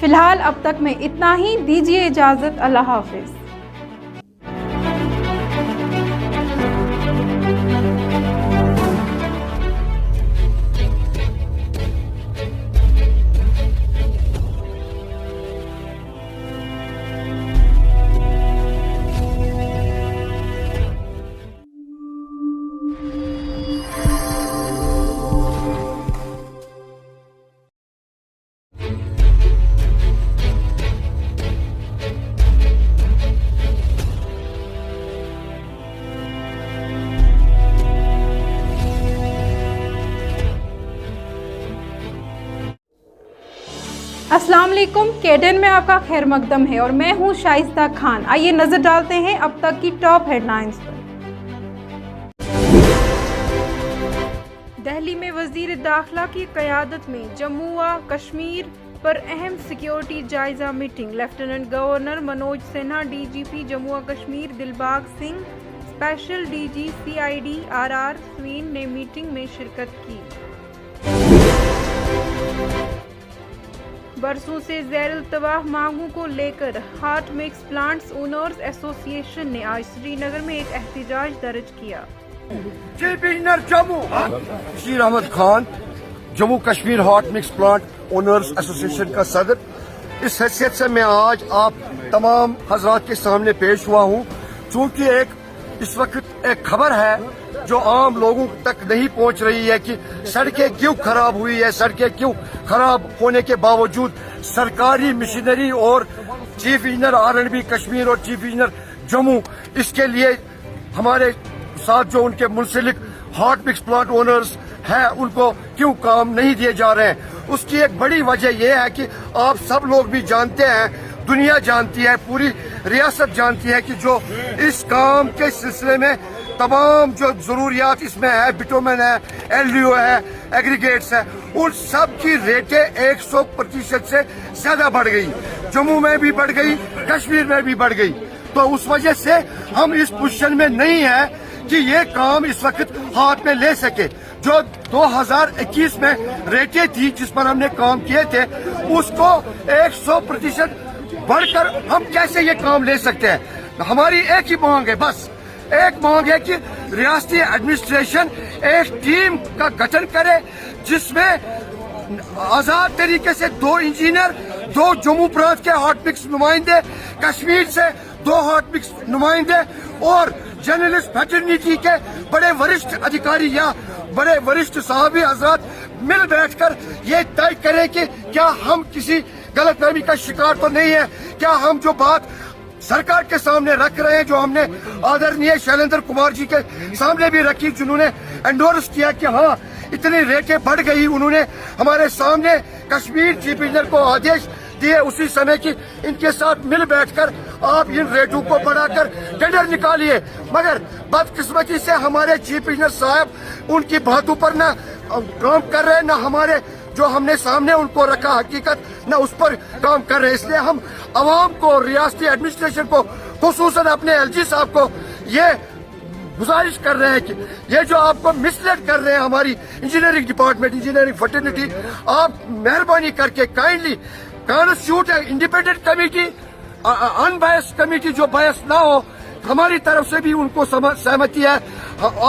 فی الحال اب تک میں اتنا ہی، دیجیے اجازت، اللہ حافظ۔ السلام علیکم، کیڈن میں آپ کا خیر مقدم ہے اور میں ہوں شائستہ خان۔ آئیے نظر ڈالتے ہیں اب تک کی ٹاپ ہیڈ لائنز پر۔ دہلی میں وزیر داخلہ کی قیادت میں جموں و کشمیر پر اہم سیکیورٹی جائزہ meeting. Lieutenant governor Manoj Sinha, D G P Jammu و Kashmir Dilbagh Singh, special D G CID RR Swain نے میٹنگ میں شرکت کی۔ برسوں سے زیر التواء مانگوں کو لے کر ہاٹ مکس پلانٹس اونرز ایسوسی ایشن نے آج سری نگر میں ایک احتجاج درج کیا۔ Chief engineer Jammu Bashir Ahmad Khan, Jammu Kashmir hot mix plant owners association کا صدر، اس حیثیت سے میں آج آپ تمام حضرات کے سامنے پیش ہوا ہوں، چونکہ اس وقت ایک خبر ہے جو عام لوگوں تک نہیں پہنچ رہی ہے کہ سڑکیں کیوں خراب ہوئی ہے، سڑکیں کیوں خراب ہونے کے باوجود سرکاری مشینری اور چیف انجینئر R&B کشمیر اور چیف انجینئر جموں اس کے لیے ہمارے ساتھ جو ان کے منسلک ہاٹ مکس پلانٹ اونرز ہیں ان کو کیوں کام نہیں دیے جا رہے ہیں۔ اس کی ایک بڑی وجہ یہ ہے کہ آپ سب لوگ بھی جانتے ہیں، دنیا جانتی ہے، پوری ریاست جانتی ہے کہ جو اس کام کے سلسلے میں تمام جو ضروریات اس میں ہے، بٹومن ہے، LDO ہے، ایگریگیٹس ہے، ان سب کی ریٹیں 100% سے زیادہ بڑھ گئی، جموں میں بھی بڑھ گئی، کشمیر میں بھی بڑھ گئی۔ تو اس وجہ سے ہم اس پوزیشن میں نہیں ہیں کہ یہ کام اس وقت ہاتھ میں لے سکے۔ جو 2021 میں ریٹیں تھی جس پر ہم نے کام کیے تھے، اس کو 100% بڑھ کر ہم کیسے یہ کام لے سکتے ہیں؟ ہماری ایک ہی مانگ ہے، بس ایک مانگ ہے کہ ریاستی ایڈمنسٹریشن ایک ٹیم کا گٹھن کرے جس میں آزاد طریقے سے 2 انجینئر، 2 جموں پرانت کے ہاٹ مکس نمائندے، کشمیر سے 2 ہاٹ مکس نمائندے اور جرنلسٹ فیٹرنیٹی کے بڑے ورشٹھ ادھیکاری یا بڑے ورشٹھ صحابی حضرات مل بیٹھ کر یہ طے کریں کہ کیا ہم کسی غلط فہمی کا شکار تو نہیں ہے، کیا ہم جو بات سرکار کے سامنے رکھ رہے ہیں، جو ہم نے آدرنیہ شیلیندر کمار جی کے سامنے بھی رکھی، جنہوں نے انڈورس کیا کہ ہاں اتنی ریٹیں بڑھ گئی، انہوں نے ہمارے سامنے کشمیر چیف انجینئر کو آدیش دیے اسی سمے کی ان کے ساتھ مل بیٹھ کر آپ ان ریٹوں کو بڑھا کر ٹینڈر نکالیے۔ مگر بدقسمتی سے ہمارے چیف انجینئر صاحب ان کی باتوں پر نہ کام کر رہے، نہ ہمارے جو ہم نے سامنے ان کو رکھا حقیقت نہ اس پر کام کر رہے۔ اس لیے ہم عوام کو، ریاستی ایڈمنسٹریشن کو، خصوصاً اپنے LG صاحب کو یہ گزارش کر رہے ہیں کہ یہ جو آپ کو مسلیڈ کر رہے ہیں ہماری انجینئرنگ ڈپارٹمنٹ، انجینئرنگ فٹرنیٹی، آپ مہربانی کر کے کائنڈلی کانسٹیٹیوٹ انڈیپینڈنٹ کمیٹی، ان بائس کمیٹی جو بائس نہ ہو، ہماری طرف سے بھی ان کو سہمتی ہے،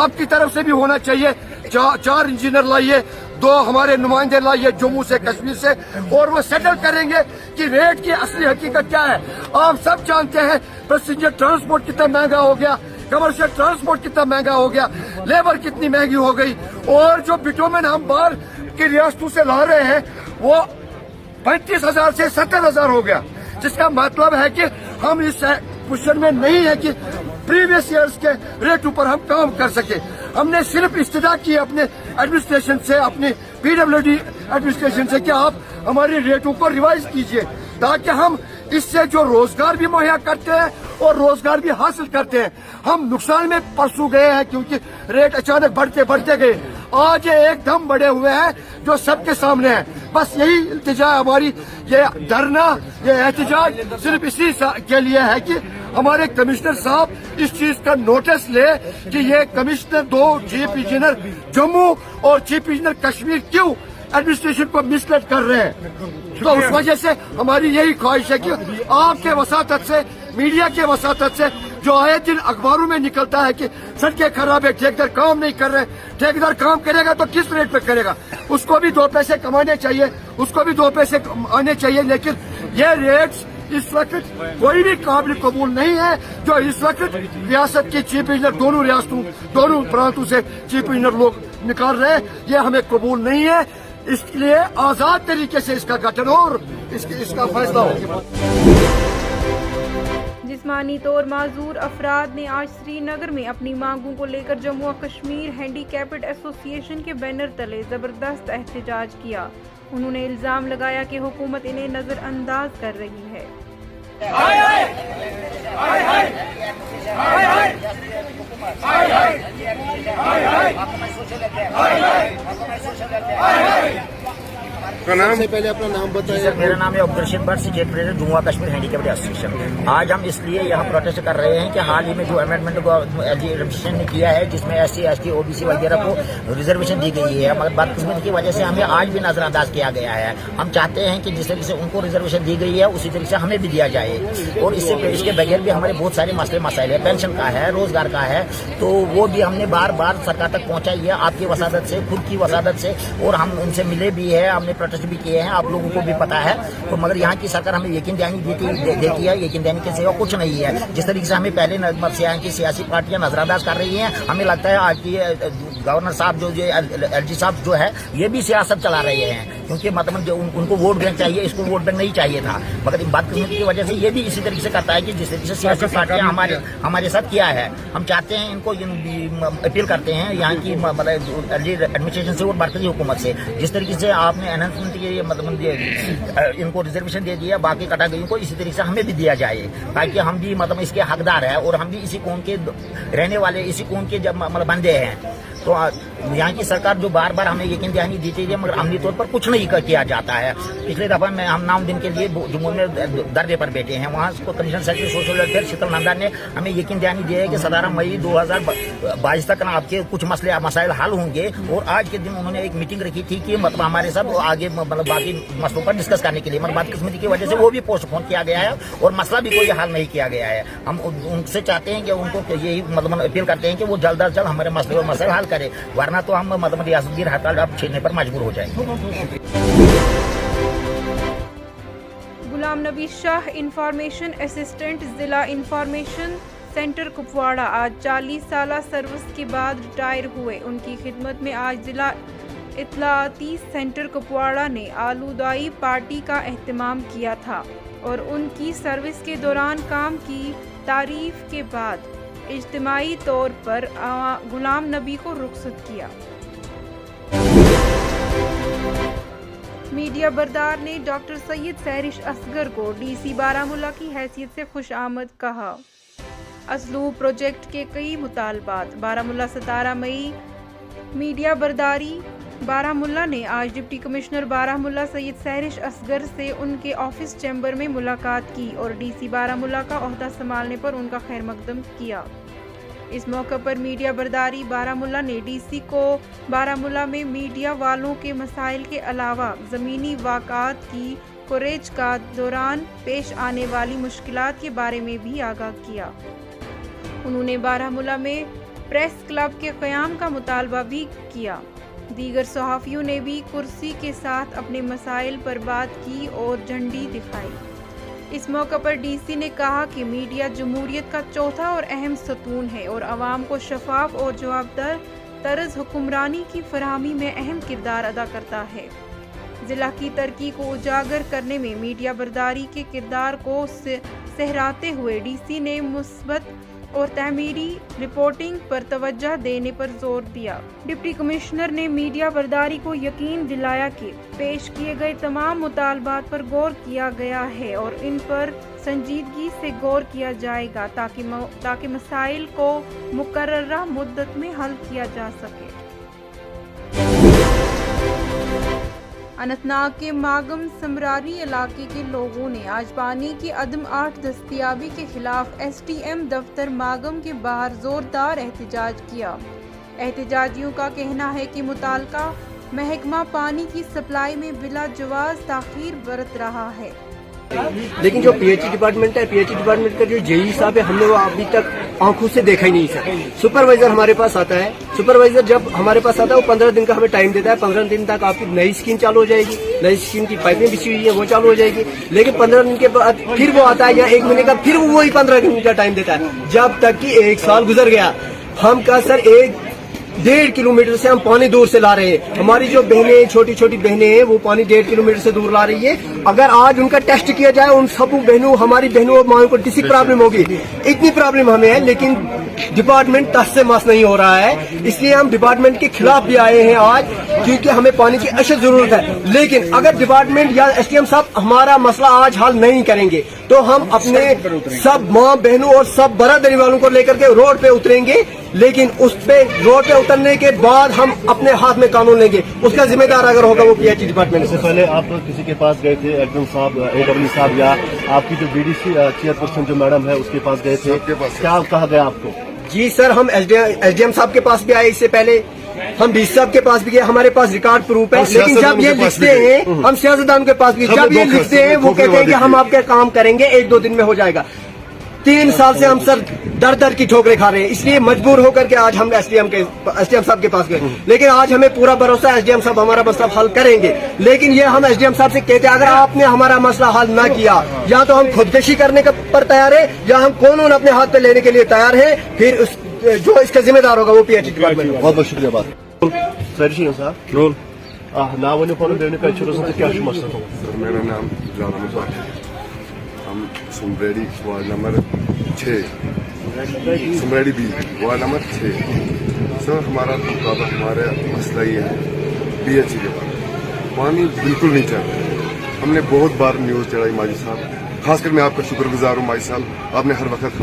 آپ کی طرف سے بھی ہونا چاہیے۔ 4 انجینئر لائیے، 2 ہمارے نمائندے لائیے جموں سے، کشمیر سے، اور وہ سیٹل کریں گے کہ ریٹ کی اصلی حقیقت کیا ہے۔ آپ سب جانتے ہیں پیسنجر ٹرانسپورٹ کتنا مہنگا ہو گیا، کمرشل ٹرانسپورٹ کتنا مہنگا ہو گیا، لیبر کتنی مہنگی ہو گئی، اور جو بٹومن ہم باہر کی ریاستوں سے لا رہے ہیں وہ 35,000 سے 70,000 ہو گیا، جس کا مطلب ہے کہ ہم اس پوزیشن میں نہیں ہے کہ پریویس ایئرز کے ریٹوں پر ہم کام کر سکے۔ ہم نے صرف استدعا کی اپنے ایڈمنسٹریشن سے، اپنے PWD ایڈمنسٹریشن سے کہ آپ ہماری ریٹوں کو ریوائز کیجئے تاکہ ہم اس سے جو روزگار بھی مہیا کرتے ہیں اور روزگار بھی حاصل کرتے ہیں۔ ہم نقصان میں پرسوں گئے ہیں کیونکہ ریٹ اچانک بڑھتے گئے، آج یہ ایک دم بڑھے ہوئے ہیں جو سب کے سامنے ہے۔ بس یہی التجا ہماری، یہ دھرنا، یہ احتجاج صرف اسی کے لیے ہے کہ ہمارے کمشنر صاحب اس چیز کا نوٹس لے کہ یہ کمشنر 2 چیف انجینئر جموں اور چیف انجینئر کشمیر کیوں एडमिनिस्ट्रेशन को मिसलेड कर रहे हैं। तो उस वजह से हमारी यही ख्वाहिश है कि आपके वसातत से, मीडिया के वसातत से जो आए दिन अखबारों में निकलता है कि सड़कें खराब है, ठेकेदार काम नहीं कर रहे, ठेकेदार काम करेगा तो किस रेट पे करेगा, उसको भी 2 पैसे कमाने चाहिए, उसको भी 2 पैसे आने चाहिए। लेकिन ये रेट्स इस वक्त कोई भी काबिल कबूल नहीं है। जो इस वक्त रियासत के चीफ इंजीनियर, दोनों रियासतों, दोनों प्रांतों से चीफ इंजीनियर लोग निकाल रहे हैं, ये हमें कबूल नहीं है। इसलिए आजाद तरीके से इसका गठन और इसका फैसला हो। जिस्मानी तौर माजूर अफराद ने आज श्रीनगर में अपनी मांगों को लेकर जम्मू और कश्मीर हैंडीकैप्ड एसोसिएशन के बैनर तले जबरदस्त एहतजाज किया। उन्होंने इल्जाम लगाया कि हुकूमत इन्हें नजरअंदाज कर रही है। सबसे पहले अपना नाम बताइए। सर, मेरा नाम है अब्दुल भट्ट, स्टेट प्रेसिडेंट जम्मू और कश्मीर हैंडीकैप्ड एसोसिएशन। आज हम इसलिए यहाँ प्रोटेस्ट कर रहे हैं कि हाल ही में जो अमेंडमेंट एडमिनिस्ट्रेशन ने किया है, जिसमें SC, ST, OBC वगैरह को रिजर्वेशन दी गई है, मगर बदकिस्मती की वजह से हमें आज भी नजरअंदाज किया गया है। हम चाहते हैं कि जिस तरीके से उनको रिजर्वेशन दी गई है उसी तरीके से हमें भी दिया जाए। और इसके बगैर भी हमारे बहुत सारे मसले मसाइल है, पेंशन का है, रोजगार का है, तो वो भी हमने बार बार सरकार तक पहुंचाई है, आपकी वसादत से, खुद की वसादत से, और हम उनसे मिले भी है, हमने प्रोटेस्ट भी किए हैं, आप लोगों को भी पता है। तो मगर यहाँ की सरकार हमें यकीन दहानी देती है, यकीन दहानी के सिवा कुछ नहीं है। जिस तरीके से हमें पहले यहाँ की सियासी पार्टियां नजरअंदाज कर रही हैं, हमें लगता है आज की गवर्नर साहब जो LG साहब जो है, ये भी सियासत चला रहे हैं, क्योंकि मतलब जो उनको वोट बैंक चाहिए, इसको वोट बैंक नहीं चाहिए था। मगर बदकिस्मती की वजह से ये भी इसी तरीके से करता है कि जिस तरीके से सियासी पार्टियां हमारे साथ किया है। हम चाहते हैं, इनको अपील करते हैं यहाँ की एडमिनिस्ट्रेशन से और मरकजी हुकूमत से, जिस तरीके से आपने एनहांसमेंट के मतलब इनको रिजर्वेशन दे दिया, बाकी कैटेगरी को इसी तरीके से हमें भी दिया जाए, ताकि हम भी मतलब इसके हकदार है और हम भी इसी कौम के रहने वाले, इसी कौम के जब मतलब बंदे हैं। तो यहाँ की सरकार जो बार बार हमें यकीन दहानी देती है, मगर अमली तौर पर कुछ नहीं किया जाता है। पिछले दफा में हम 9 दिन के लिए जम्मू में धरने पर बैठे हैं, वहाँ commissioner secretary social welfare Sheetal Nanda ने हमें यकीन दहानी दी है कि 17 मई 2022 तक आपके कुछ मसले मसाइल हल होंगे। और आज के दिन उन्होंने एक मीटिंग रखी थी कि मतलब हमारे साथ आगे मतलब बाकी मसलों पर डिस्कस करने के लिए, मगर बदकिस्मती की वजह से वो भी पोस्टपोन किया गया है और मसला भी कोई हल नहीं किया गया है। हम उनसे चाहते हैं कि उनको यही मतलब अपील करते हैं कि वो जल्द अज जल्द हमारे मसले और मसाइल हल करे, वरना तो हम मतलब रियासत की हड़ताल अब छीनने पर मजबूर हो जाएंगे। गुलाम नबी शाह इंफॉर्मेशन असिस्टेंट जिला इंफॉर्मेशन सेंटर कुपवाड़ा आज 40 साल सर्विस के बाद रिटायर हुए। उनकी खिदमत में आज जिला इत्तलाती सेंटर कुपवाड़ा ने आलूदाई पार्टी का एहतमाम किया था और उनकी सर्विस के दौरान काम की तारीफ के बाद इज्तिमाई तौर पर गुलाम नबी को रुखसत किया। मीडिया बरदार ने डॉक्टर सैयद सहरिश असगर को DC बारामूला की हैसियत से खुशामद कहा। असलूब प्रोजेक्ट के कई मुतालबात। बारामूला 17 मई। मीडिया बरदारी बारामूला ने आज डिप्टी कमिश्नर बारामूला सैयद सहरिश असगर से उनके ऑफिस चैम्बर में मुलाकात की और DC बारामूला का ओहदा संभालने पर उनका खैर मकदम किया। इस मौके पर मीडिया बरदारी बारामूला ने DC को बारामूला में मीडिया वालों के मसाइल के अलावा ज़मीनी वाक़ात की कवरेज का दौरान पेश आने वाली मुश्किलात के बारे में भी आगाह किया। उन्होंने बारामूला में प्रेस क्लब के क़याम का मुतालबा भी किया। दीगर सहाफ़ियों ने भी कुर्सी के साथ अपने मसाइल पर बात की और झंडी दिखाई। इस मौके पर DC ने कहा कि मीडिया जमहूरियत का चौथा और अहम सतून है और आवाम को शफाफ और जवाबदार तर्ज हुक्मरानी की फराहमी में अहम किरदार अदा करता है। ज़िला की तरक्की को उजागर करने में मीडिया बरदारी के किरदार को सहराते हुए DC ने मुस्बत और तहमीरी रिपोर्टिंग पर तवज्जो देने पर जोर दिया। डिप्टी कमिश्नर ने मीडिया बरदारी को यकीन दिलाया कि पेश किए गए तमाम मुतालबात पर गौर किया गया है और इन पर संजीदगी से गौर किया जाएगा ताकि मसाइल को मुकर्ररा मुद्दत में हल किया जा सके। अनंतनाग के मागम समरारी इलाके के लोगों ने आज पानी की अदम दस्तयाबी के खिलाफ STM दफ्तर मागम के बाहर जोरदार एहतजाज किया। एहतजाजियों का कहना है कि मुताल्लिका महकमा पानी की सप्लाई में बिला जवाज ताखीर बरत रहा है। लेकिन जो पीएचई डिपार्टमेंट है, पीएचई डिपार्टमेंट का जो जेई साहब है, हमने वो अभी तक आंखों से देखा ही नहीं सर। सुपरवाइजर हमारे पास आता है, सुपरवाइजर जब हमारे पास आता है वो 15 दिन का हमें टाइम देता है। 15 दिन तक आपकी नई स्कीम चालू हो जाएगी, नई स्कीम की पाइपें बिछी हुई है वो चालू हो जाएगी। लेकिन 15 दिन के बाद फिर वो आता है या 1 महीने का फिर वो वही 15 दिन का टाइम देता है, जब तक कि 1 साल गुजर गया। हम का सर 1.5 किलोमीटर से हम पानी दूर से ला रहे हैं। हमारी जो बहनें, छोटी छोटी बहनें हैं, वो पानी 1.5 किलोमीटर से दूर ला रही है। अगर आज उनका टेस्ट किया जाए, उन सब बहनों, हमारी बहनों और माओं को किसी प्रॉब्लम होगी, इतनी प्रॉब्लम हमें है, लेकिन डिपार्टमेंट टस से मस नहीं हो रहा है। इसलिए हम डिपार्टमेंट के खिलाफ भी आए हैं आज, क्योंकि हमें पानी की अशद जरूरत है। लेकिन अगर डिपार्टमेंट या एसडीएम साहब हमारा मसला आज हल नहीं करेंगे तो हम अपने सब माँ बहनों और सब बरादरी वालों को लेकर के रोड पे उतरेंगे। लेकिन उस पे रोड पे उतरने के बाद हम अपने हाथ में कानून लेंगे। उसका जिम्मेदार अगर होगा वो पीएचई डिपार्टमेंट। इससे पहले आप किसी के पास गए थे, एडम साहब, एडब्ल्यू साहब, या आपकी जो बीडीसी चेयरपर्सन जो मैडम है उसके पास गए थे, क्या कहा गया आपको? जी सर, हम एसडीएम साहब के पास भी आए, इससे पहले हम डीसी साहब के पास भी गए, हमारे पास रिकॉर्ड प्रूफ है। लेकिन जब ये लिखते हैं, हम सियासतदान के पास भी, जब ये लिखते हैं वो कहते हैं कि हम आपके काम करेंगे, 1-2 दिन में हो जाएगा। 3 साल से हम सर दर दर की ठोकरें खा रहे हैं, इसलिए मजबूर होकर के आज हम एसडीएम साहब के पास गए। लेकिन आज हमें पूरा भरोसा है एसडीएम साहब हमारा मसला हल करेंगे। लेकिन ये हम एसडीएम साहब से कहते हैं, अगर आपने हमारा मसला हल ना किया, या तो हम खुदकशी करने पर तैयार है, या हम कानून अपने हाथ पे लेने के लिए तैयार है। फिर जो इसका जिम्मेदार होगा वो पीएचई डिपार्टमेंट। बहुत बहुत शुक्रिया। बात सर साहब रोल ना वो क्या मसला? मेरा नाम जाना है, हम Sumredi ward number 6, Sumredi B ward number 6। Sir हमारा हमारा मसला ये है पीएचई के बाद पानी बिल्कुल नहीं चल रहा। हमने बहुत बार न्यूज़ चढ़ाई माजी साहब, खासकर मैं आपका शुक्रगुजार हूँ माजी साहब, आपने हर वक्त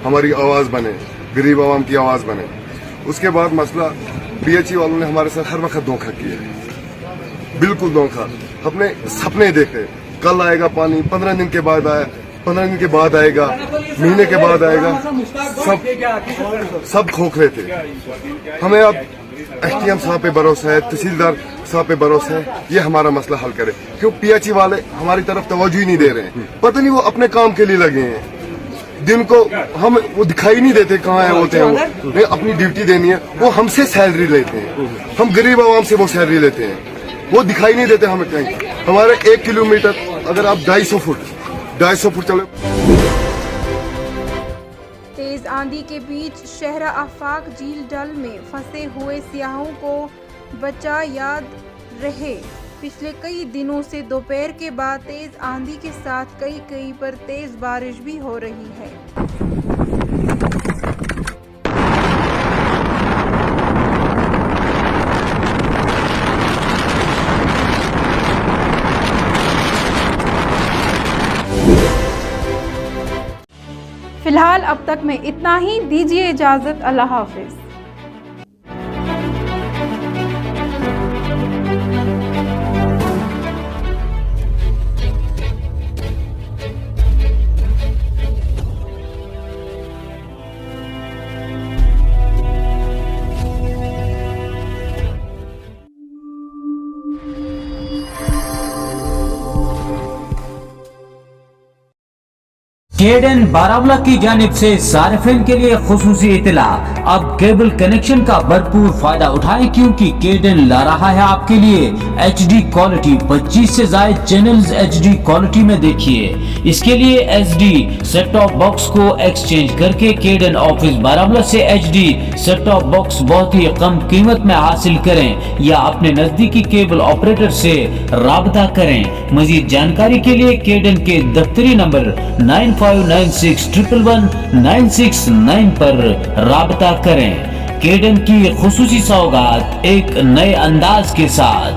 हमारी आवाज़ बने, गरीब आवाम की आवाज़ बने। उसके बाद मसला पीएचई वालों ने हमारे साथ हर वक्त धोखा किया, बिल्कुल धोखा। अपने सपने देखे, कल आएगा पानी, 15 दिन के बाद आया, 15 दिन के बाद आएगा, महीने के बाद आएगा, सब खोखले थे। हमें अब एसडीएम साहब पे भरोसा है, तहसीलदार साहब पे भरोसा है, ये हमारा मसला हल करे। क्यों पीएचई वाले हमारी तरफ तवज्जो ही नहीं दे रहे हैं, पता नहीं वो अपने काम के लिए लगे हैं। दिन को हम वो दिखाई नहीं देते कहाँ होते हैं, वो नहीं, अपनी ड्यूटी देनी है, वो हमसे सैलरी लेते हैं, हम गरीब आवाम से वो सैलरी लेते हैं, वो दिखाई नहीं देते हमें कहीं। हमारे 1 किलोमीटर अगर आप 250 फुट चले। तेज आंधी के बीच शहरा आफाक झील डल में फंसे हुए सियाहों को बचा याद रहे। पिछले कई दिनों से दोपहर के बाद तेज आंधी के साथ कई पर तेज बारिश भी हो रही है। फिलहाल अब तक में इतना ही, दीजिए इजाजत, अल्लाह हाफिज। केडन बारामूला की जानिब से सारिफिन के लिए खुसूसी इतला, अब केबल कनेक्शन का भरपूर फायदा उठाएं, क्योंकि केडन ला रहा है आपके लिए HD क्वालिटी। 25 से ज्यादा चैनल्स HD क्वालिटी में देखिए। इसके लिए HD सेट टॉप बॉक्स को एक्सचेंज करके केडन ऑफिस बारामूला से HD सेट टॉप बॉक्स बहुत ही कम कीमत में हासिल करें, या अपने नजदीकी केबल ऑपरेटर से राबता करें। मजीद जानकारी के लिए केडन के दफ्तरी नंबर 9596111969 पर राबता करें। केडन की खुसूसी सौगात एक नए अंदाज के साथ।